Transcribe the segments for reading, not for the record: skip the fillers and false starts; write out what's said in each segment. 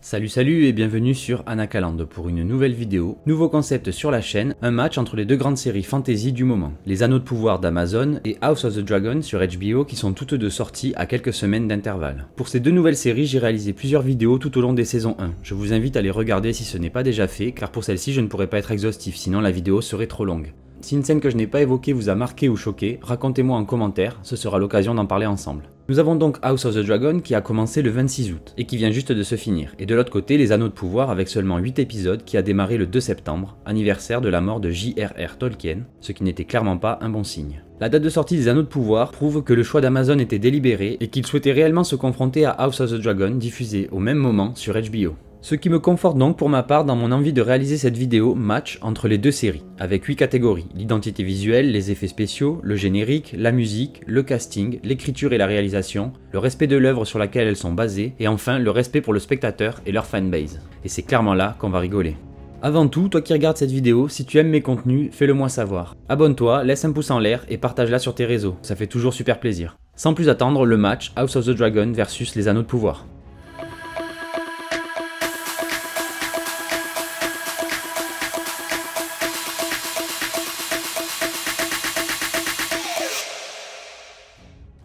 Salut et bienvenue sur Anakaland pour une nouvelle vidéo. Nouveau concept sur la chaîne, un match entre les deux grandes séries fantasy du moment. Les Anneaux de pouvoir d'Amazon et House of the Dragon sur HBO qui sont toutes deux sorties à quelques semaines d'intervalle. Pour ces deux nouvelles séries, j'ai réalisé plusieurs vidéos tout au long des saisons 1. Je vous invite à les regarder si ce n'est pas déjà fait, car pour celle-ci je ne pourrais pas être exhaustif, sinon la vidéo serait trop longue. Si une scène que je n'ai pas évoquée vous a marqué ou choqué, racontez-moi en commentaire, ce sera l'occasion d'en parler ensemble. Nous avons donc House of the Dragon qui a commencé le 26 août et qui vient juste de se finir. Et de l'autre côté, les Anneaux de pouvoir avec seulement 8 épisodes qui a démarré le 2 septembre, anniversaire de la mort de J.R.R. Tolkien, ce qui n'était clairement pas un bon signe. La date de sortie des Anneaux de pouvoir prouve que le choix d'Amazon était délibéré et qu'il souhaitait réellement se confronter à House of the Dragon diffusé au même moment sur HBO. Ce qui me conforte donc pour ma part dans mon envie de réaliser cette vidéo match entre les deux séries, avec 8 catégories, l'identité visuelle, les effets spéciaux, le générique, la musique, le casting, l'écriture et la réalisation, le respect de l'œuvre sur laquelle elles sont basées, et enfin le respect pour le spectateur et leur fanbase. Et c'est clairement là qu'on va rigoler. Avant tout, toi qui regardes cette vidéo, si tu aimes mes contenus, fais-le moi savoir. Abonne-toi, laisse un pouce en l'air et partage-la sur tes réseaux, ça fait toujours super plaisir. Sans plus attendre, le match House of the Dragon versus les Anneaux de pouvoir.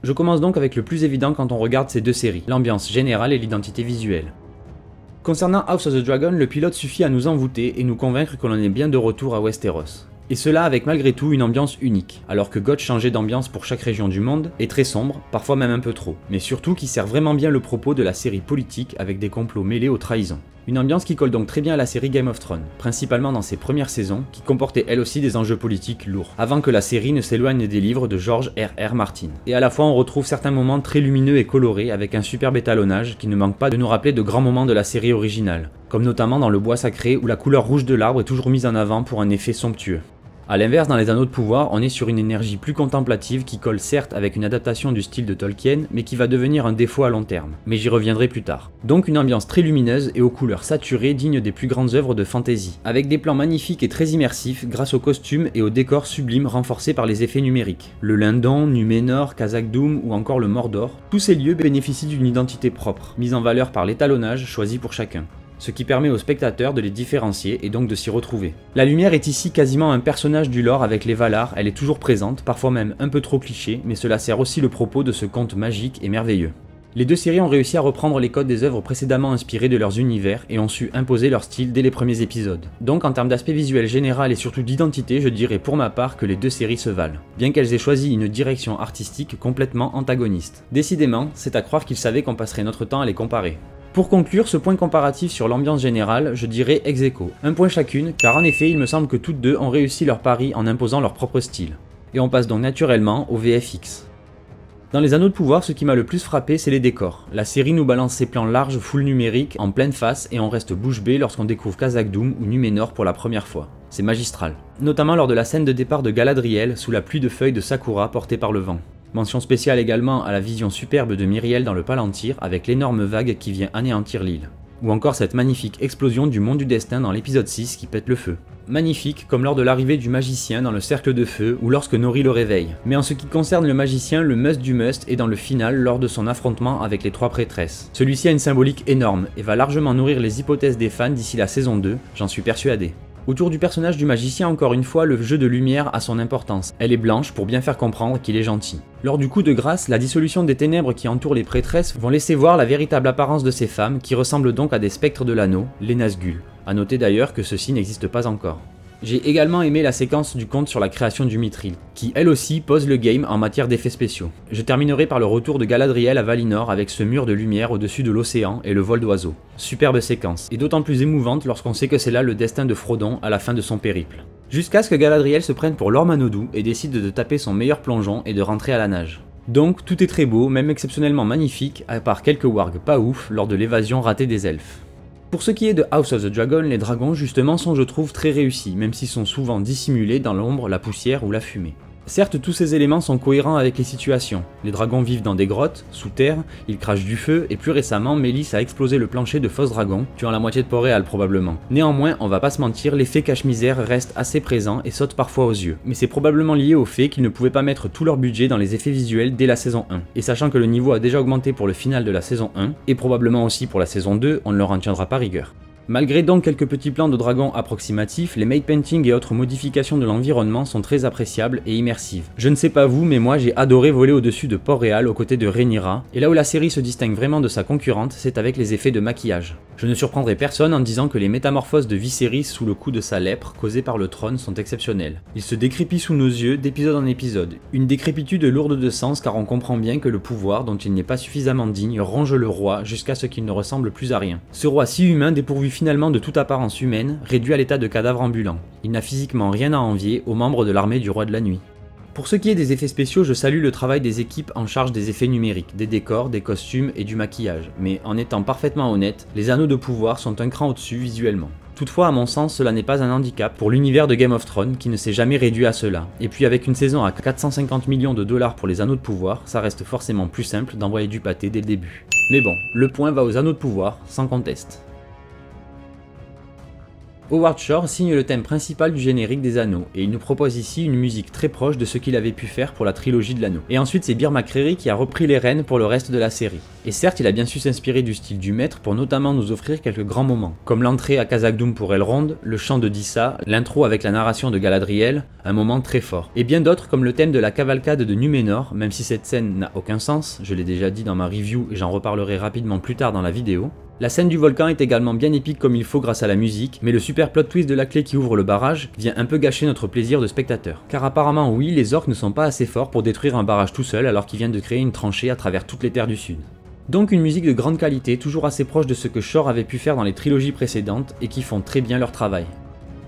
Je commence donc avec le plus évident quand on regarde ces deux séries, l'ambiance générale et l'identité visuelle. Concernant House of the Dragon, le pilote suffit à nous envoûter et nous convaincre que l'on est bien de retour à Westeros. Et cela avec malgré tout une ambiance unique, alors que God changeait d'ambiance pour chaque région du monde, est très sombre, parfois même un peu trop, mais surtout qui sert vraiment bien le propos de la série politique avec des complots mêlés aux trahisons. Une ambiance qui colle donc très bien à la série Game of Thrones, principalement dans ses premières saisons, qui comportaient elle aussi des enjeux politiques lourds, avant que la série ne s'éloigne des livres de George R.R. Martin. Et à la fois on retrouve certains moments très lumineux et colorés avec un superbe étalonnage qui ne manque pas de nous rappeler de grands moments de la série originale, comme notamment dans le bois sacré où la couleur rouge de l'arbre est toujours mise en avant pour un effet somptueux. A l'inverse, dans les Anneaux de pouvoir, on est sur une énergie plus contemplative qui colle certes avec une adaptation du style de Tolkien, mais qui va devenir un défaut à long terme. Mais j'y reviendrai plus tard. Donc une ambiance très lumineuse et aux couleurs saturées dignes des plus grandes œuvres de fantasy, avec des plans magnifiques et très immersifs grâce aux costumes et aux décors sublimes renforcés par les effets numériques. Le Lindon, Numénor, Khazad-dûm ou encore le Mordor, tous ces lieux bénéficient d'une identité propre, mise en valeur par l'étalonnage choisi pour chacun, ce qui permet aux spectateurs de les différencier et donc de s'y retrouver. La lumière est ici quasiment un personnage du lore avec les Valar, elle est toujours présente, parfois même un peu trop cliché, mais cela sert aussi le propos de ce conte magique et merveilleux. Les deux séries ont réussi à reprendre les codes des œuvres précédemment inspirées de leurs univers et ont su imposer leur style dès les premiers épisodes. Donc en termes d'aspect visuel général et surtout d'identité, je dirais pour ma part que les deux séries se valent, bien qu'elles aient choisi une direction artistique complètement antagoniste. Décidément, c'est à croire qu'ils savaient qu'on passerait notre temps à les comparer. Pour conclure ce point comparatif sur l'ambiance générale, je dirais ex aequo, un point chacune, car en effet il me semble que toutes deux ont réussi leur pari en imposant leur propre style. Et on passe donc naturellement au VFX. Dans les Anneaux de pouvoir, ce qui m'a le plus frappé, c'est les décors. La série nous balance ses plans larges full numérique en pleine face et on reste bouche bée lorsqu'on découvre Khazad-dûm ou Numénor pour la première fois. C'est magistral. Notamment lors de la scène de départ de Galadriel sous la pluie de feuilles de sakura portée par le vent. Mention spéciale également à la vision superbe de Myriel dans le Palantir avec l'énorme vague qui vient anéantir l'île. Ou encore cette magnifique explosion du Mont du Destin dans l'épisode 6 qui pète le feu. Magnifique comme lors de l'arrivée du magicien dans le cercle de feu ou lorsque Nori le réveille. Mais en ce qui concerne le magicien, le must du must est dans le final lors de son affrontement avec les trois prêtresses. Celui-ci a une symbolique énorme et va largement nourrir les hypothèses des fans d'ici la saison 2, j'en suis persuadé. Autour du personnage du magicien, encore une fois, le jeu de lumière a son importance. Elle est blanche pour bien faire comprendre qu'il est gentil. Lors du coup de grâce, la dissolution des ténèbres qui entourent les prêtresses vont laisser voir la véritable apparence de ces femmes qui ressemblent donc à des spectres de l'anneau, les Nazgûl. A noter d'ailleurs que ceux-ci n'existent pas encore. J'ai également aimé la séquence du conte sur la création du Mithril, qui elle aussi pose le game en matière d'effets spéciaux. Je terminerai par le retour de Galadriel à Valinor avec ce mur de lumière au-dessus de l'océan et le vol d'oiseaux. Superbe séquence, et d'autant plus émouvante lorsqu'on sait que c'est là le destin de Frodon à la fin de son périple. Jusqu'à ce que Galadriel se prenne pour Lor Manodou et décide de taper son meilleur plongeon et de rentrer à la nage. Donc tout est très beau, même exceptionnellement magnifique, à part quelques wargs pas ouf lors de l'évasion ratée des elfes. Pour ce qui est de House of the Dragon, les dragons justement sont je trouve très réussis, même s'ils sont souvent dissimulés dans l'ombre, la poussière ou la fumée. Certes, tous ces éléments sont cohérents avec les situations. Les dragons vivent dans des grottes, sous terre, ils crachent du feu, et plus récemment, Meleys a explosé le plancher de fausses dragons, tuant la moitié de Port-Réal probablement. Néanmoins, on va pas se mentir, l'effet cache-misère reste assez présent et saute parfois aux yeux. Mais c'est probablement lié au fait qu'ils ne pouvaient pas mettre tout leur budget dans les effets visuels dès la saison 1. Et sachant que le niveau a déjà augmenté pour le final de la saison 1, et probablement aussi pour la saison 2, on ne leur en tiendra pas rigueur. Malgré donc quelques petits plans de dragons approximatifs, les made painting et autres modifications de l'environnement sont très appréciables et immersives. Je ne sais pas vous, mais moi j'ai adoré voler au-dessus de Port-Réal aux côtés de Rhaenyra, et là où la série se distingue vraiment de sa concurrente, c'est avec les effets de maquillage. Je ne surprendrai personne en disant que les métamorphoses de Viserys sous le coup de sa lèpre causée par le trône sont exceptionnelles. Il se décrépit sous nos yeux d'épisode en épisode, une décrépitude lourde de sens car on comprend bien que le pouvoir dont il n'est pas suffisamment digne ronge le roi jusqu'à ce qu'il ne ressemble plus à rien. Ce roi si humain dépourvu finalement de toute apparence humaine, réduit à l'état de cadavre ambulant. Il n'a physiquement rien à envier aux membres de l'armée du roi de la nuit. Pour ce qui est des effets spéciaux, je salue le travail des équipes en charge des effets numériques, des décors, des costumes et du maquillage, mais en étant parfaitement honnête, les anneaux de pouvoir sont un cran au-dessus visuellement. Toutefois, à mon sens, cela n'est pas un handicap pour l'univers de Game of Thrones qui ne s'est jamais réduit à cela. Et puis avec une saison à 450 millions de dollars pour les anneaux de pouvoir, ça reste forcément plus simple d'envoyer du pâté dès le début. Mais bon, le point va aux anneaux de pouvoir, sans conteste. Howard Shore signe le thème principal du générique des Anneaux, et il nous propose ici une musique très proche de ce qu'il avait pu faire pour la trilogie de l'Anneau. Et ensuite c'est Bear McCreary qui a repris les rênes pour le reste de la série. Et certes il a bien su s'inspirer du style du maître pour notamment nous offrir quelques grands moments, comme l'entrée à Khazad Dûm pour Elrond, le chant de Dissa, l'intro avec la narration de Galadriel, un moment très fort. Et bien d'autres comme le thème de la cavalcade de Númenor, même si cette scène n'a aucun sens, je l'ai déjà dit dans ma review et j'en reparlerai rapidement plus tard dans la vidéo. La scène du volcan est également bien épique comme il faut grâce à la musique, mais le super plot twist de la clé qui ouvre le barrage vient un peu gâcher notre plaisir de spectateur. Car apparemment oui, les orques ne sont pas assez forts pour détruire un barrage tout seul alors qu'ils viennent de créer une tranchée à travers toutes les terres du sud. Donc une musique de grande qualité, toujours assez proche de ce que Shore avait pu faire dans les trilogies précédentes et qui font très bien leur travail.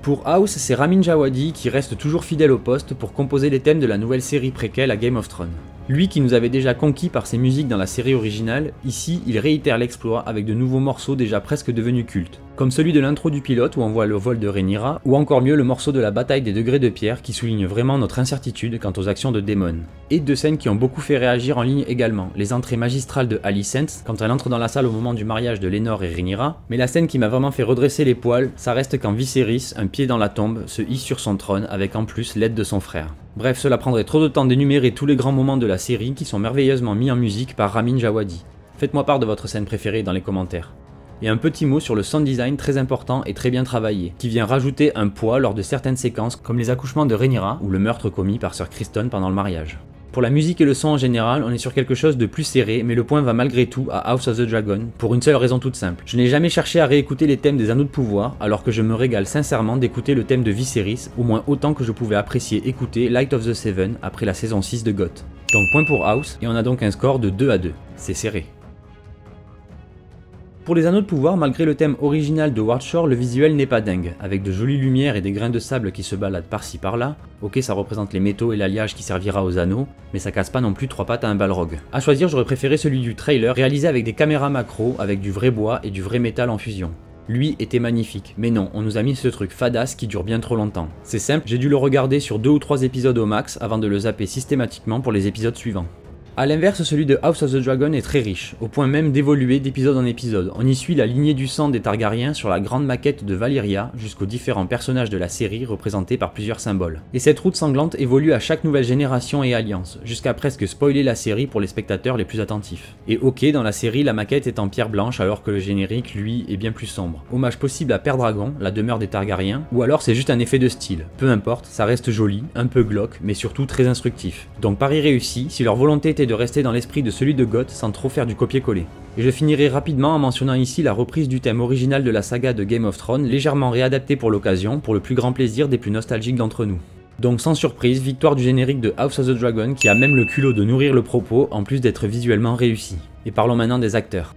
Pour House, c'est Ramin Djawadi qui reste toujours fidèle au poste pour composer les thèmes de la nouvelle série préquelle à Game of Thrones. Lui qui nous avait déjà conquis par ses musiques dans la série originale, ici il réitère l'exploit avec de nouveaux morceaux déjà presque devenus cultes, comme celui de l'intro du pilote où on voit le vol de Rhaenyra, ou encore mieux le morceau de la bataille des degrés de pierre qui souligne vraiment notre incertitude quant aux actions de Daemon. Et deux scènes qui ont beaucoup fait réagir en ligne également, les entrées magistrales de Alicent quand elle entre dans la salle au moment du mariage de Laenor et Rhaenyra, mais la scène qui m'a vraiment fait redresser les poils, ça reste quand Viserys, un pied dans la tombe, se hisse sur son trône avec en plus l'aide de son frère. Bref, cela prendrait trop de temps d'énumérer tous les grands moments de la série qui sont merveilleusement mis en musique par Ramin Djawadi. Faites-moi part de votre scène préférée dans les commentaires. Et un petit mot sur le sound design très important et très bien travaillé, qui vient rajouter un poids lors de certaines séquences comme les accouchements de Rhaenyra ou le meurtre commis par Sir Criston pendant le mariage. Pour la musique et le son en général, on est sur quelque chose de plus serré, mais le point va malgré tout à House of the Dragon, pour une seule raison toute simple. Je n'ai jamais cherché à réécouter les thèmes des Anneaux de Pouvoir, alors que je me régale sincèrement d'écouter le thème de Viserys, au moins autant que je pouvais apprécier écouter Light of the Seven après la saison 6 de GOT. Donc point pour House, et on a donc un score de 2-2. C'est serré. Pour les Anneaux de Pouvoir, malgré le thème original de Howard Shore, le visuel n'est pas dingue, avec de jolies lumières et des grains de sable qui se baladent par-ci par-là. Ok, ça représente les métaux et l'alliage qui servira aux anneaux, mais ça casse pas non plus 3 pattes à un balrog. A choisir, j'aurais préféré celui du trailer, réalisé avec des caméras macro, avec du vrai bois et du vrai métal en fusion. Lui était magnifique, mais non, on nous a mis ce truc fadasse qui dure bien trop longtemps. C'est simple, j'ai dû le regarder sur 2 ou 3 épisodes au max avant de le zapper systématiquement pour les épisodes suivants. A l'inverse, celui de House of the Dragon est très riche, au point même d'évoluer d'épisode en épisode. On y suit la lignée du sang des Targaryens sur la grande maquette de Valyria jusqu'aux différents personnages de la série représentés par plusieurs symboles. Et cette route sanglante évolue à chaque nouvelle génération et alliance, jusqu'à presque spoiler la série pour les spectateurs les plus attentifs. Et ok, dans la série, la maquette est en pierre blanche alors que le générique, lui, est bien plus sombre. Hommage possible à Père Dragon, la demeure des Targaryens, ou alors c'est juste un effet de style. Peu importe, ça reste joli, un peu glauque, mais surtout très instructif. Donc pari réussi, si leur volonté était de rester dans l'esprit de celui de GOT sans trop faire du copier-coller. Et je finirai rapidement en mentionnant ici la reprise du thème original de la saga de Game of Thrones, légèrement réadapté pour l'occasion, pour le plus grand plaisir des plus nostalgiques d'entre nous. Donc sans surprise, victoire du générique de House of the Dragon qui a même le culot de nourrir le propos en plus d'être visuellement réussi. Et parlons maintenant des acteurs.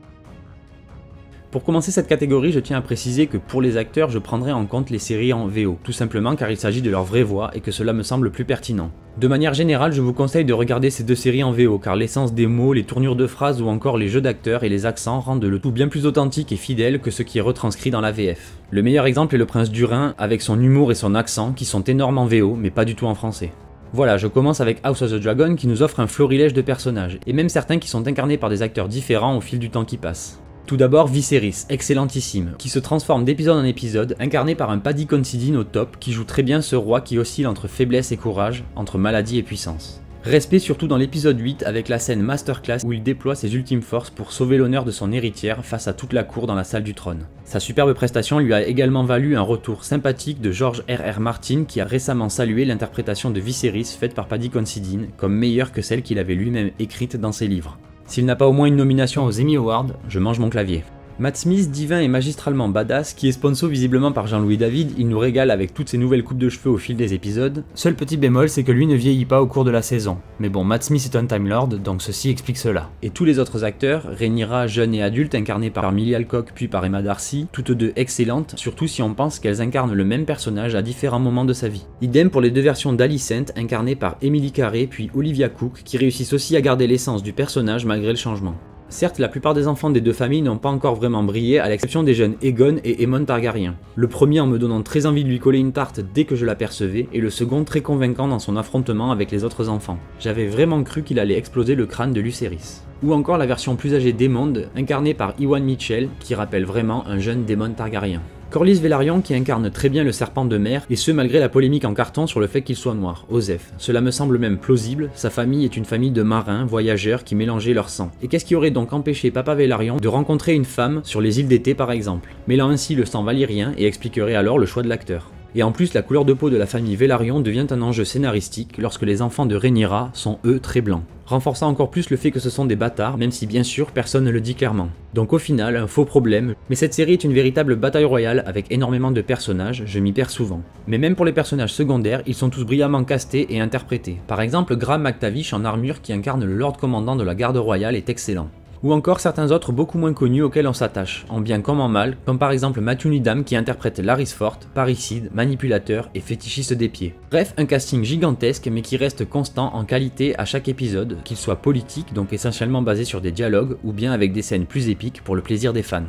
Pour commencer cette catégorie, je tiens à préciser que pour les acteurs, je prendrai en compte les séries en VO, tout simplement car il s'agit de leur vraie voix et que cela me semble plus pertinent. De manière générale, je vous conseille de regarder ces deux séries en VO car l'essence des mots, les tournures de phrases ou encore les jeux d'acteurs et les accents rendent le tout bien plus authentique et fidèle que ce qui est retranscrit dans la VF. Le meilleur exemple est le Prince du Rhin avec son humour et son accent qui sont énormes en VO mais pas du tout en français. Voilà, je commence avec House of the Dragon qui nous offre un florilège de personnages, et même certains qui sont incarnés par des acteurs différents au fil du temps qui passe. Tout d'abord Viserys, excellentissime, qui se transforme d'épisode en épisode, incarné par un Paddy Considine au top, qui joue très bien ce roi qui oscille entre faiblesse et courage, entre maladie et puissance. Respect surtout dans l'épisode 8 avec la scène masterclass où il déploie ses ultimes forces pour sauver l'honneur de son héritière face à toute la cour dans la salle du trône. Sa superbe prestation lui a également valu un retour sympathique de George R.R. Martin qui a récemment salué l'interprétation de Viserys faite par Paddy Considine comme meilleure que celle qu'il avait lui-même écrite dans ses livres. S'il n'a pas au moins une nomination aux Emmy Awards, je mange mon clavier. Matt Smith, divin et magistralement badass, qui est sponsor visiblement par Jean-Louis David, il nous régale avec toutes ses nouvelles coupes de cheveux au fil des épisodes. Seul petit bémol, c'est que lui ne vieillit pas au cours de la saison. Mais bon, Matt Smith est un Time Lord, donc ceci explique cela. Et tous les autres acteurs, Rhaenyra jeune et adulte, incarnée par Millie Alcock puis par Emma Darcy, toutes deux excellentes, surtout si on pense qu'elles incarnent le même personnage à différents moments de sa vie. Idem pour les deux versions d'Alicent, incarnées par Emily Carré puis Olivia Cooke, qui réussissent aussi à garder l'essence du personnage malgré le changement. Certes, la plupart des enfants des deux familles n'ont pas encore vraiment brillé, à l'exception des jeunes Aegon et Aemon Targaryen. Le premier en me donnant très envie de lui coller une tarte dès que je l'apercevais, et le second très convaincant dans son affrontement avec les autres enfants. J'avais vraiment cru qu'il allait exploser le crâne de Lucerys. Ou encore la version plus âgée d'Aemond, incarnée par Ewan Mitchell, qui rappelle vraiment un jeune Daemon Targaryen. Corlys Velaryon qui incarne très bien le serpent de mer, et ce malgré la polémique en carton sur le fait qu'il soit noir, Osef. Cela me semble même plausible, sa famille est une famille de marins, voyageurs qui mélangeaient leur sang. Et qu'est-ce qui aurait donc empêché Papa Velaryon de rencontrer une femme sur les îles d'été par exemple, mêlant ainsi le sang valyrien et expliquerait alors le choix de l'acteur. Et en plus, la couleur de peau de la famille Velaryon devient un enjeu scénaristique lorsque les enfants de Rhaenyra sont eux très blancs, renforçant encore plus le fait que ce sont des bâtards, même si bien sûr personne ne le dit clairement. Donc au final, un faux problème, mais cette série est une véritable bataille royale avec énormément de personnages, je m'y perds souvent. Mais même pour les personnages secondaires, ils sont tous brillamment castés et interprétés. Par exemple, Graham McTavish en armure qui incarne le Lord Commandant de la Garde Royale est excellent. Ou encore certains autres beaucoup moins connus auxquels on s'attache, en bien comme en mal, comme par exemple Matthew Needham qui interprète Larys Fort, parricide, manipulateur et fétichiste des pieds. Bref, un casting gigantesque mais qui reste constant en qualité à chaque épisode, qu'il soit politique, donc essentiellement basé sur des dialogues, ou bien avec des scènes plus épiques pour le plaisir des fans.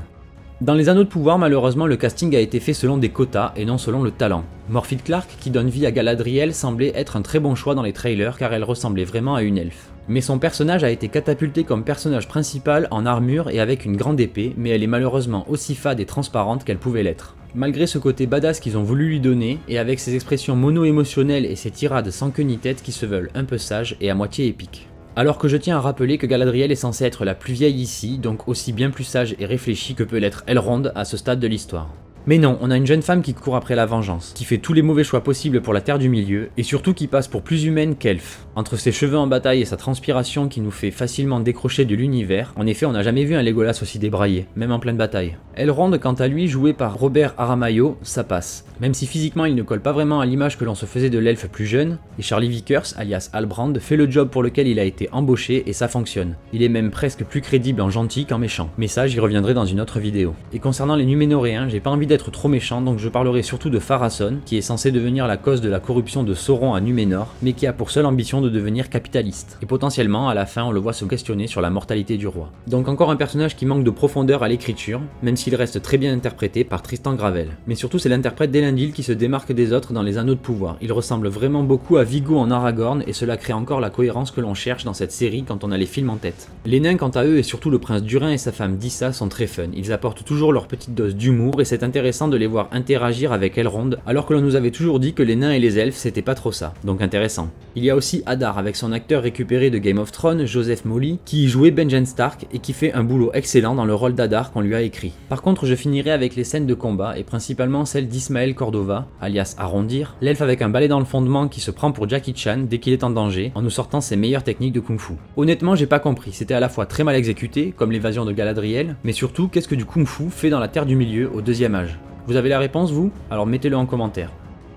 Dans les Anneaux de Pouvoir, malheureusement, le casting a été fait selon des quotas et non selon le talent. Morfydd Clark, qui donne vie à Galadriel, semblait être un très bon choix dans les trailers car elle ressemblait vraiment à une elfe. Mais son personnage a été catapulté comme personnage principal en armure et avec une grande épée, mais elle est malheureusement aussi fade et transparente qu'elle pouvait l'être. Malgré ce côté badass qu'ils ont voulu lui donner, et avec ses expressions mono-émotionnelles et ses tirades sans queue ni tête qui se veulent un peu sages et à moitié épiques. Alors que je tiens à rappeler que Galadriel est censée être la plus vieille ici, donc aussi bien plus sage et réfléchie que peut l'être Elrond à ce stade de l'histoire. Mais non, on a une jeune femme qui court après la vengeance, qui fait tous les mauvais choix possibles pour la Terre du Milieu, et surtout qui passe pour plus humaine qu'elfe. Entre ses cheveux en bataille et sa transpiration qui nous fait facilement décrocher de l'univers, en effet on n'a jamais vu un Legolas aussi débraillé, même en pleine bataille. Elrond quant à lui, joué par Robert Aramayo, ça passe. Même si physiquement il ne colle pas vraiment à l'image que l'on se faisait de l'elfe plus jeune, et Charlie Vickers, alias Halbrand, fait le job pour lequel il a été embauché et ça fonctionne. Il est même presque plus crédible en gentil qu'en méchant. Mais ça j'y reviendrai dans une autre vidéo. Et concernant les Numénoréens, j'ai pas envie d'être trop méchant, donc je parlerai surtout de Pharazôn, qui est censé devenir la cause de la corruption de Sauron à Numénor, mais qui a pour seule ambition de devenir capitaliste. Et potentiellement, à la fin, on le voit se questionner sur la mortalité du roi. Donc encore un personnage qui manque de profondeur à l'écriture, même s'il reste très bien interprété par Tristan Gravel. Mais surtout, c'est l'interprète d'Elendil qui se démarque des autres dans les Anneaux de Pouvoir. Il ressemble vraiment beaucoup à Viggo en Aragorn, et cela crée encore la cohérence que l'on cherche dans cette série quand on a les films en tête. Les nains, quant à eux, et surtout le prince Durin et sa femme Dissa, sont très fun. Ils apportent toujours leur petite dose d'humour, et c'est intéressant de les voir interagir avec Elrond, alors que l'on nous avait toujours dit que les nains et les elfes c'était pas trop ça, donc intéressant. Il y a aussi Adar avec son acteur récupéré de Game of Thrones, Joseph Mawle, qui y jouait Benjen Stark et qui fait un boulot excellent dans le rôle d'Adar qu'on lui a écrit. Par contre, je finirai avec les scènes de combat, et principalement celle d'Ismaël Cordova, alias Arondir, l'elfe avec un balai dans le fondement qui se prend pour Jackie Chan dès qu'il est en danger, en nous sortant ses meilleures techniques de kung-fu. Honnêtement, j'ai pas compris, c'était à la fois très mal exécuté, comme l'évasion de Galadriel, mais surtout, qu'est-ce que du kung-fu fait dans la Terre du Milieu au deuxième âge? Vous avez la réponse vous? Alors mettez-le en commentaire.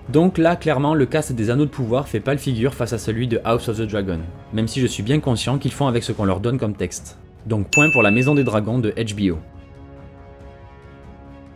Donc là, clairement, le cast des Anneaux de Pouvoir fait pas le figure face à celui de House of the Dragon, même si je suis bien conscient qu'ils font avec ce qu'on leur donne comme texte. Donc point pour la Maison des Dragons de HBO.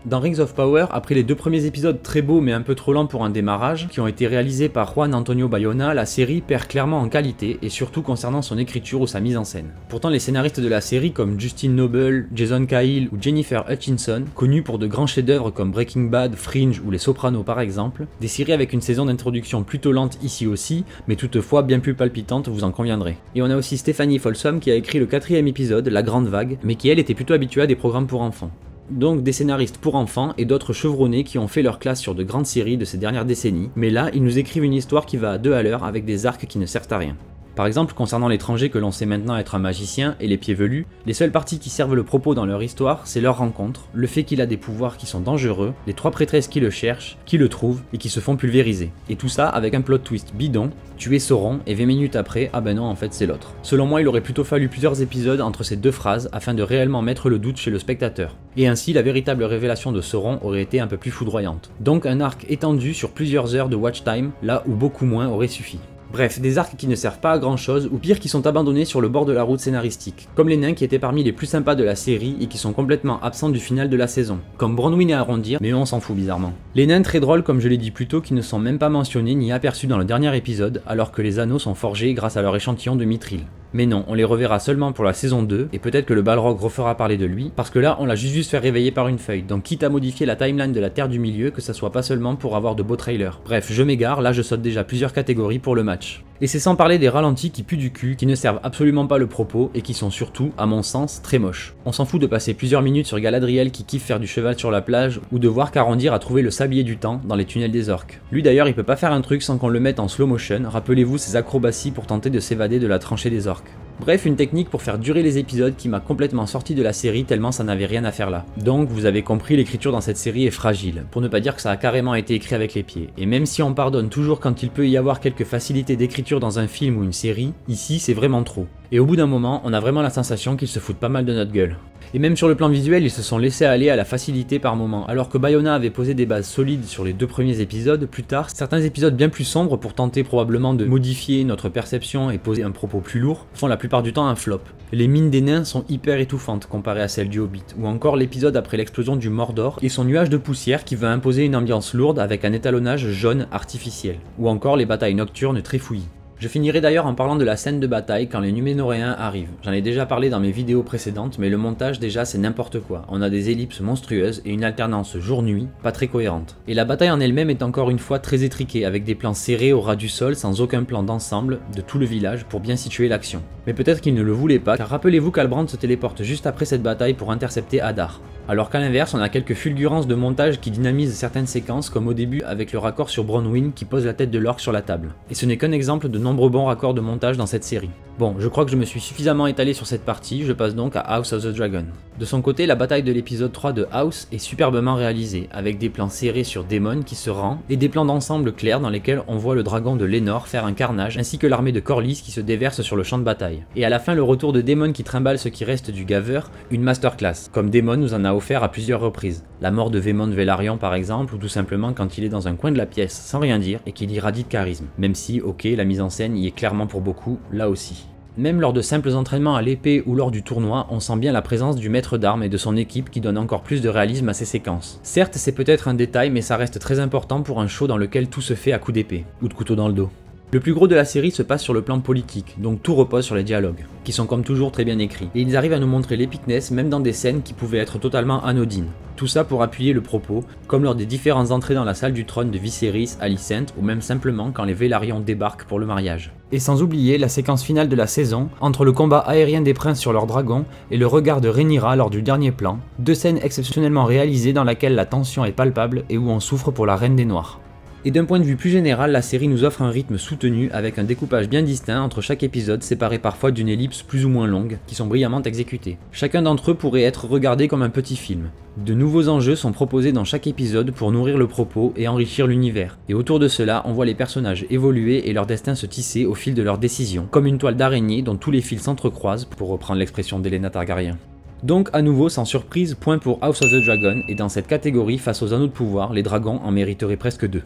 Dans Rings of Power, après les 2 premiers épisodes très beaux mais un peu trop lents pour un démarrage, qui ont été réalisés par Juan Antonio Bayona, la série perd clairement en qualité et surtout concernant son écriture ou sa mise en scène. Pourtant les scénaristes de la série comme Justin Noble, Jason Cahill ou Jennifer Hutchinson, connus pour de grands chefs-d'œuvre comme Breaking Bad, Fringe ou Les Sopranos par exemple, des séries avec une saison d'introduction plutôt lente ici aussi, mais toutefois bien plus palpitante, vous en conviendrez. Et on a aussi Stephanie Folsom qui a écrit le 4e épisode, La Grande Vague, mais qui elle était plutôt habituée à des programmes pour enfants. Donc des scénaristes pour enfants et d'autres chevronnés qui ont fait leur classe sur de grandes séries de ces dernières décennies, mais là ils nous écrivent une histoire qui va à 2 à l'heure avec des arcs qui ne servent à rien. Par exemple, concernant l'étranger que l'on sait maintenant être un magicien et les pieds velus, les seules parties qui servent le propos dans leur histoire, c'est leur rencontre, le fait qu'il a des pouvoirs qui sont dangereux, les 3 prêtresses qui le cherchent, qui le trouvent et qui se font pulvériser. Et tout ça avec un plot twist bidon, tuer Sauron et 20 minutes après, ah ben non en fait c'est l'autre. Selon moi il aurait plutôt fallu plusieurs épisodes entre ces 2 phrases afin de réellement mettre le doute chez le spectateur. Et ainsi la véritable révélation de Sauron aurait été un peu plus foudroyante. Donc un arc étendu sur plusieurs heures de watch time, là où beaucoup moins aurait suffi. Bref, des arcs qui ne servent pas à grand chose, ou pire qui sont abandonnés sur le bord de la route scénaristique, comme les nains qui étaient parmi les plus sympas de la série et qui sont complètement absents du final de la saison, comme Bronwyn et Arondir, mais on s'en fout bizarrement. Les nains très drôles comme je l'ai dit plus tôt qui ne sont même pas mentionnés ni aperçus dans le dernier épisode, alors que les anneaux sont forgés grâce à leur échantillon de mithril. Mais non, on les reverra seulement pour la saison 2, et peut-être que le Balrog refera parler de lui, parce que là on l'a juste vu se faire réveiller par une feuille, donc quitte à modifier la timeline de la Terre du Milieu, que ça soit pas seulement pour avoir de beaux trailers. Bref, je m'égare, là je saute déjà plusieurs catégories pour le match. Et c'est sans parler des ralentis qui puent du cul, qui ne servent absolument pas le propos, et qui sont surtout, à mon sens, très moches. On s'en fout de passer plusieurs minutes sur Galadriel qui kiffe faire du cheval sur la plage, ou de voir qu'Arondir a trouvé le sablier du temps dans les tunnels des orques. Lui d'ailleurs il peut pas faire un truc sans qu'on le mette en slow motion, rappelez-vous ses acrobaties pour tenter de s'évader de la tranchée des orques. Bref, une technique pour faire durer les épisodes qui m'a complètement sorti de la série tellement ça n'avait rien à faire là. Donc vous avez compris, l'écriture dans cette série est fragile, pour ne pas dire que ça a carrément été écrit avec les pieds. Et même si on pardonne toujours quand il peut y avoir quelques facilités d'écriture dans un film ou une série, ici c'est vraiment trop. Et au bout d'un moment, on a vraiment la sensation qu'ils se foutent pas mal de notre gueule. Et même sur le plan visuel, ils se sont laissés aller à la facilité par moments. Alors que Bayona avait posé des bases solides sur les 2 premiers épisodes, plus tard, certains épisodes bien plus sombres pour tenter probablement de modifier notre perception et poser un propos plus lourd, font la plupart du temps un flop. Les mines des nains sont hyper étouffantes comparées à celles du Hobbit, ou encore l'épisode après l'explosion du Mordor et son nuage de poussière qui va imposer une ambiance lourde avec un étalonnage jaune artificiel, ou encore les batailles nocturnes très fouillis. Je finirai d'ailleurs en parlant de la scène de bataille quand les Numénoréens arrivent. J'en ai déjà parlé dans mes vidéos précédentes, mais le montage déjà c'est n'importe quoi. On a des ellipses monstrueuses et une alternance jour-nuit pas très cohérente. Et la bataille en elle-même est encore une fois très étriquée, avec des plans serrés au ras du sol sans aucun plan d'ensemble de tout le village pour bien situer l'action. Mais peut-être qu'ils ne le voulaient pas, car rappelez-vous qu'Halbrand se téléporte juste après cette bataille pour intercepter Hadar. Alors qu'à l'inverse, on a quelques fulgurances de montage qui dynamisent certaines séquences, comme au début avec le raccord sur Bronwyn qui pose la tête de l'orque sur la table. Et ce n'est qu'un exemple de nombreux bons raccords de montage dans cette série. Bon, je crois que je me suis suffisamment étalé sur cette partie, je passe donc à House of the Dragon. De son côté, la bataille de l'épisode 3 de House est superbement réalisée, avec des plans serrés sur Daemon qui se rend, et des plans d'ensemble clairs dans lesquels on voit le dragon de Lénor faire un carnage, ainsi que l'armée de Corlys qui se déverse sur le champ de bataille. Et à la fin, le retour de Daemon qui trimballe ce qui reste du gaveur, une masterclass, comme Daemon nous en a offert à plusieurs reprises. La mort de Vaemond Velaryon par exemple, ou tout simplement quand il est dans un coin de la pièce sans rien dire et qu'il irradie de charisme. Même si, ok, la mise en scène y est clairement pour beaucoup, là aussi. Même lors de simples entraînements à l'épée ou lors du tournoi, on sent bien la présence du maître d'armes et de son équipe qui donne encore plus de réalisme à ces séquences. Certes, c'est peut-être un détail, mais ça reste très important pour un show dans lequel tout se fait à coups d'épée, ou de couteau dans le dos. Le plus gros de la série se passe sur le plan politique, donc tout repose sur les dialogues, qui sont comme toujours très bien écrits, et ils arrivent à nous montrer l'épicness même dans des scènes qui pouvaient être totalement anodines. Tout ça pour appuyer le propos, comme lors des différentes entrées dans la salle du trône de Viserys, Alicent, ou même simplement quand les Velaryon débarquent pour le mariage. Et sans oublier la séquence finale de la saison, entre le combat aérien des princes sur leur dragon et le regard de Rhaenyra lors du dernier plan, 2 scènes exceptionnellement réalisées dans laquelle la tension est palpable et où on souffre pour la Reine des Noirs. Et d'un point de vue plus général, la série nous offre un rythme soutenu avec un découpage bien distinct entre chaque épisode séparé parfois d'une ellipse plus ou moins longue, qui sont brillamment exécutés. Chacun d'entre eux pourrait être regardé comme un petit film. De nouveaux enjeux sont proposés dans chaque épisode pour nourrir le propos et enrichir l'univers. Et autour de cela, on voit les personnages évoluer et leur destin se tisser au fil de leurs décisions, comme une toile d'araignée dont tous les fils s'entrecroisent, pour reprendre l'expression d'Elena Targaryen. Donc à nouveau, sans surprise, point pour House of the Dragon, et dans cette catégorie, face aux anneaux de pouvoir, les dragons en mériteraient presque 2.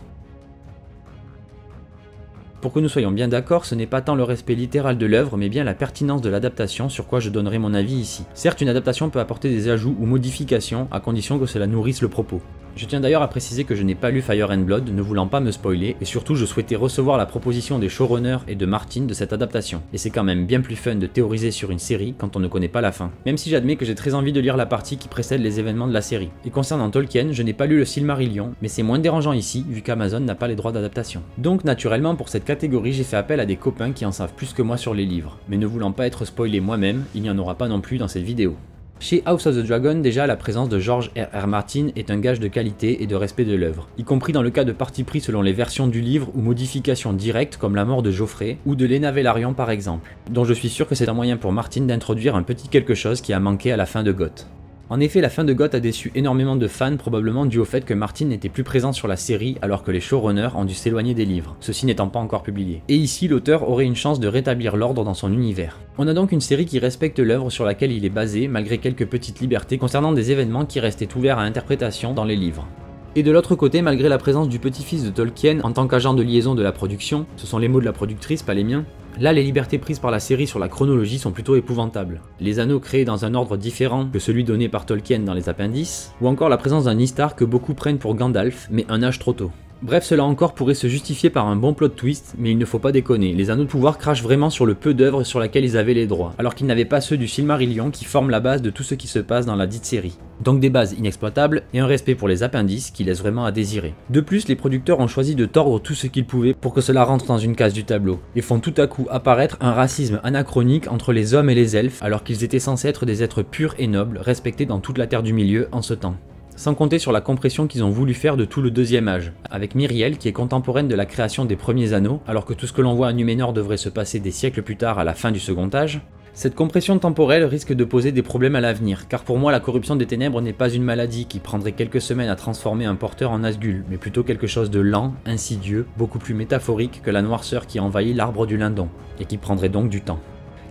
Pour que nous soyons bien d'accord, ce n'est pas tant le respect littéral de l'œuvre, mais bien la pertinence de l'adaptation sur quoi je donnerai mon avis ici. Certes, une adaptation peut apporter des ajouts ou modifications, à condition que cela nourrisse le propos. Je tiens d'ailleurs à préciser que je n'ai pas lu Fire and Blood, ne voulant pas me spoiler, et surtout je souhaitais recevoir la proposition des showrunners et de Martin de cette adaptation. Et c'est quand même bien plus fun de théoriser sur une série quand on ne connaît pas la fin. Même si j'admets que j'ai très envie de lire la partie qui précède les événements de la série. Et concernant Tolkien, je n'ai pas lu le Silmarillion, mais c'est moins dérangeant ici, vu qu'Amazon n'a pas les droits d'adaptation. Donc naturellement pour cette catégorie, j'ai fait appel à des copains qui en savent plus que moi sur les livres. Mais ne voulant pas être spoilé moi-même, il n'y en aura pas non plus dans cette vidéo. Chez House of the Dragon, déjà la présence de George R.R. Martin est un gage de qualité et de respect de l'œuvre, y compris dans le cas de parti pris selon les versions du livre ou modifications directes comme la mort de Joffrey ou de Lena Velaryon par exemple, dont je suis sûr que c'est un moyen pour Martin d'introduire un petit quelque chose qui a manqué à la fin de GOT. En effet, la fin de GOT a déçu énormément de fans, probablement dû au fait que Martin n'était plus présent sur la série alors que les showrunners ont dû s'éloigner des livres, ceci n'étant pas encore publié. Et ici, l'auteur aurait une chance de rétablir l'ordre dans son univers. On a donc une série qui respecte l'œuvre sur laquelle il est basé, malgré quelques petites libertés concernant des événements qui restaient ouverts à interprétation dans les livres. Et de l'autre côté, malgré la présence du petit-fils de Tolkien en tant qu'agent de liaison de la production, ce sont les mots de la productrice, pas les miens, là les libertés prises par la série sur la chronologie sont plutôt épouvantables. Les anneaux créés dans un ordre différent que celui donné par Tolkien dans les appendices, ou encore la présence d'un Istar que beaucoup prennent pour Gandalf, mais un âge trop tôt. Bref, cela encore pourrait se justifier par un bon plot twist, mais il ne faut pas déconner, les anneaux de pouvoir crachent vraiment sur le peu d'œuvres sur laquelle ils avaient les droits, alors qu'ils n'avaient pas ceux du Silmarillion qui forment la base de tout ce qui se passe dans la dite série. Donc des bases inexploitables et un respect pour les appendices qui laissent vraiment à désirer. De plus, les producteurs ont choisi de tordre tout ce qu'ils pouvaient pour que cela rentre dans une case du tableau, et font tout à coup apparaître un racisme anachronique entre les hommes et les elfes, alors qu'ils étaient censés être des êtres purs et nobles, respectés dans toute la Terre du Milieu en ce temps. Sans compter sur la compression qu'ils ont voulu faire de tout le deuxième âge, avec Myriel qui est contemporaine de la création des premiers anneaux, alors que tout ce que l'on voit à Numénor devrait se passer des siècles plus tard à la fin du second âge. Cette compression temporelle risque de poser des problèmes à l'avenir, car pour moi la corruption des ténèbres n'est pas une maladie qui prendrait quelques semaines à transformer un porteur en Nazgûl, mais plutôt quelque chose de lent, insidieux, beaucoup plus métaphorique que la noirceur qui envahit l'arbre du Lindon, et qui prendrait donc du temps.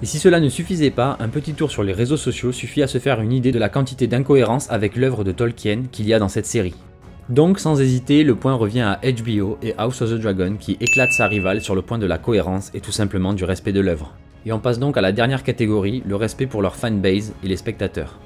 Et si cela ne suffisait pas, un petit tour sur les réseaux sociaux suffit à se faire une idée de la quantité d'incohérences avec l'œuvre de Tolkien qu'il y a dans cette série. Donc sans hésiter, le point revient à HBO et House of the Dragon qui éclate sa rivale sur le point de la cohérence et tout simplement du respect de l'œuvre. Et on passe donc à la dernière catégorie, le respect pour leur fanbase et les spectateurs.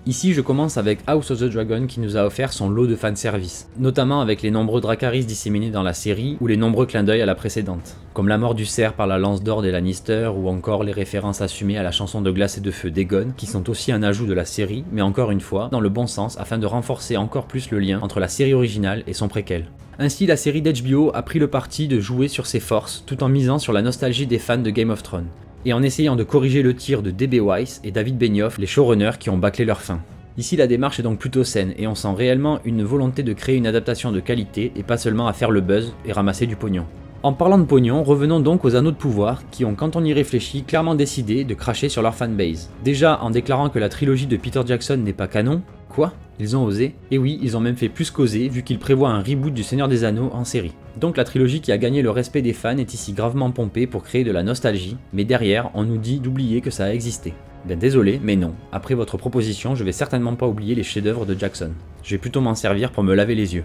Ici je commence avec House of the Dragon qui nous a offert son lot de fanservice, notamment avec les nombreux Dracarys disséminés dans la série ou les nombreux clins d'œil à la précédente, comme la mort du cerf par la lance d'or des Lannister ou encore les références assumées à la chanson de glace et de feu d'Aegon qui sont aussi un ajout de la série, mais encore une fois dans le bon sens afin de renforcer encore plus le lien entre la série originale et son préquel. Ainsi la série d'HBO a pris le parti de jouer sur ses forces tout en misant sur la nostalgie des fans de Game of Thrones, et en essayant de corriger le tir de D.B. Weiss et David Benioff, les showrunners qui ont bâclé leur fin. Ici la démarche est donc plutôt saine et on sent réellement une volonté de créer une adaptation de qualité et pas seulement à faire le buzz et ramasser du pognon. En parlant de pognon, revenons donc aux anneaux de pouvoir qui ont, quand on y réfléchit, clairement décidé de cracher sur leur fanbase. Déjà en déclarant que la trilogie de Peter Jackson n'est pas canon. Quoi? Ils ont osé? Et oui, ils ont même fait plus qu'oser vu qu'ils prévoient un reboot du Seigneur des Anneaux en série. Donc la trilogie qui a gagné le respect des fans est ici gravement pompée pour créer de la nostalgie, mais derrière on nous dit d'oublier que ça a existé. Bien désolé, mais non. Après votre proposition, je vais certainement pas oublier les chefs-d'œuvre de Jackson. Je vais plutôt m'en servir pour me laver les yeux.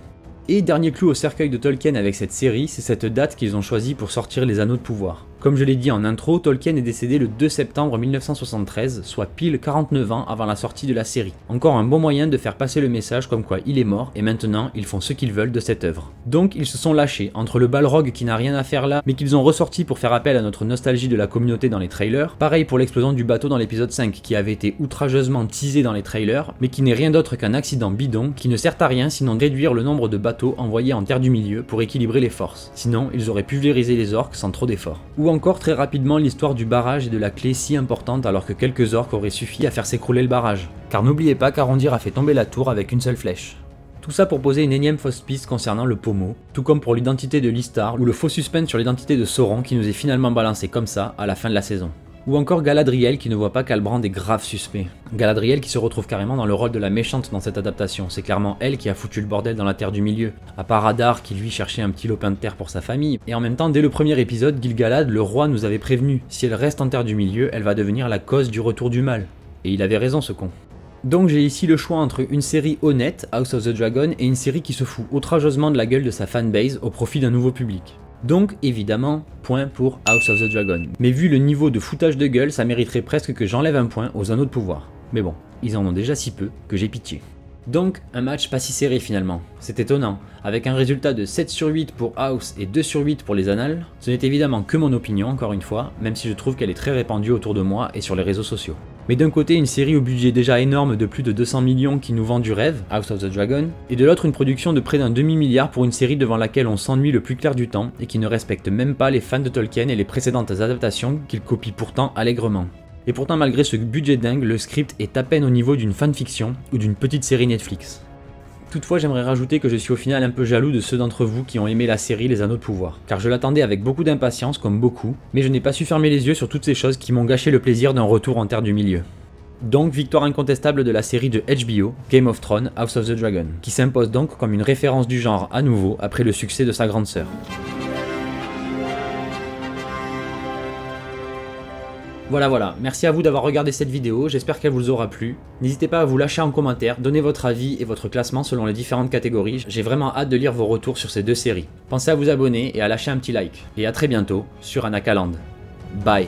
Et dernier clou au cercueil de Tolkien avec cette série, c'est cette date qu'ils ont choisie pour sortir les Anneaux de pouvoir. Comme je l'ai dit en intro, Tolkien est décédé le 2 septembre 1973, soit pile 49 ans avant la sortie de la série. Encore un bon moyen de faire passer le message comme quoi il est mort et maintenant ils font ce qu'ils veulent de cette œuvre. Donc ils se sont lâchés, entre le Balrog qui n'a rien à faire là, mais qu'ils ont ressorti pour faire appel à notre nostalgie de la communauté dans les trailers, pareil pour l'explosion du bateau dans l'épisode 5 qui avait été outrageusement teasé dans les trailers, mais qui n'est rien d'autre qu'un accident bidon qui ne sert à rien sinon de réduire le nombre de bateaux envoyés en Terre du Milieu pour équilibrer les forces, sinon ils auraient pulvérisé les orques sans trop d'efforts. Ou encore très rapidement l'histoire du barrage et de la clé si importante alors que quelques orques auraient suffi à faire s'écrouler le barrage. Car n'oubliez pas qu'Arondir a fait tomber la tour avec une seule flèche. Tout ça pour poser une énième fausse piste concernant le pommeau, tout comme pour l'identité de Listar ou le faux suspense sur l'identité de Sauron qui nous est finalement balancé comme ça à la fin de la saison. Ou encore Galadriel qui ne voit pas qu'Halbrand est grave suspect. Galadriel qui se retrouve carrément dans le rôle de la méchante dans cette adaptation, c'est clairement elle qui a foutu le bordel dans la Terre du Milieu, à part Adar qui lui cherchait un petit lopin de terre pour sa famille, et en même temps dès le premier épisode, Gil-galad, le roi nous avait prévenu, si elle reste en Terre du Milieu, elle va devenir la cause du retour du mal. Et il avait raison ce con. Donc j'ai ici le choix entre une série honnête, House of the Dragon, et une série qui se fout outrageusement de la gueule de sa fanbase au profit d'un nouveau public. Donc évidemment, point pour House of the Dragon. Mais vu le niveau de foutage de gueule, ça mériterait presque que j'enlève un point aux Anneaux de Pouvoir. Mais bon, ils en ont déjà si peu que j'ai pitié. Donc un match pas si serré finalement, c'est étonnant, avec un résultat de 7 sur 8 pour House et 2 sur 8 pour les Annales. Ce n'est évidemment que mon opinion encore une fois, même si je trouve qu'elle est très répandue autour de moi et sur les réseaux sociaux. Mais d'un côté une série au budget déjà énorme de plus de 200 millions qui nous vend du rêve, House of the Dragon, et de l'autre une production de près d'un demi-milliard pour une série devant laquelle on s'ennuie le plus clair du temps et qui ne respecte même pas les fans de Tolkien et les précédentes adaptations qu'il copie pourtant allègrement. Et pourtant malgré ce budget dingue, le script est à peine au niveau d'une fanfiction ou d'une petite série Netflix. Toutefois j'aimerais rajouter que je suis au final un peu jaloux de ceux d'entre vous qui ont aimé la série Les Anneaux de Pouvoir, car je l'attendais avec beaucoup d'impatience comme beaucoup, mais je n'ai pas su fermer les yeux sur toutes ces choses qui m'ont gâché le plaisir d'un retour en Terre du Milieu. Donc victoire incontestable de la série de HBO, Game of Thrones, House of the Dragon, qui s'impose donc comme une référence du genre à nouveau après le succès de sa grande sœur. Voilà, merci à vous d'avoir regardé cette vidéo, j'espère qu'elle vous aura plu. N'hésitez pas à vous lâcher en commentaire, donner votre avis et votre classement selon les différentes catégories, j'ai vraiment hâte de lire vos retours sur ces deux séries. Pensez à vous abonner et à lâcher un petit like. Et à très bientôt sur Anakaland. Bye.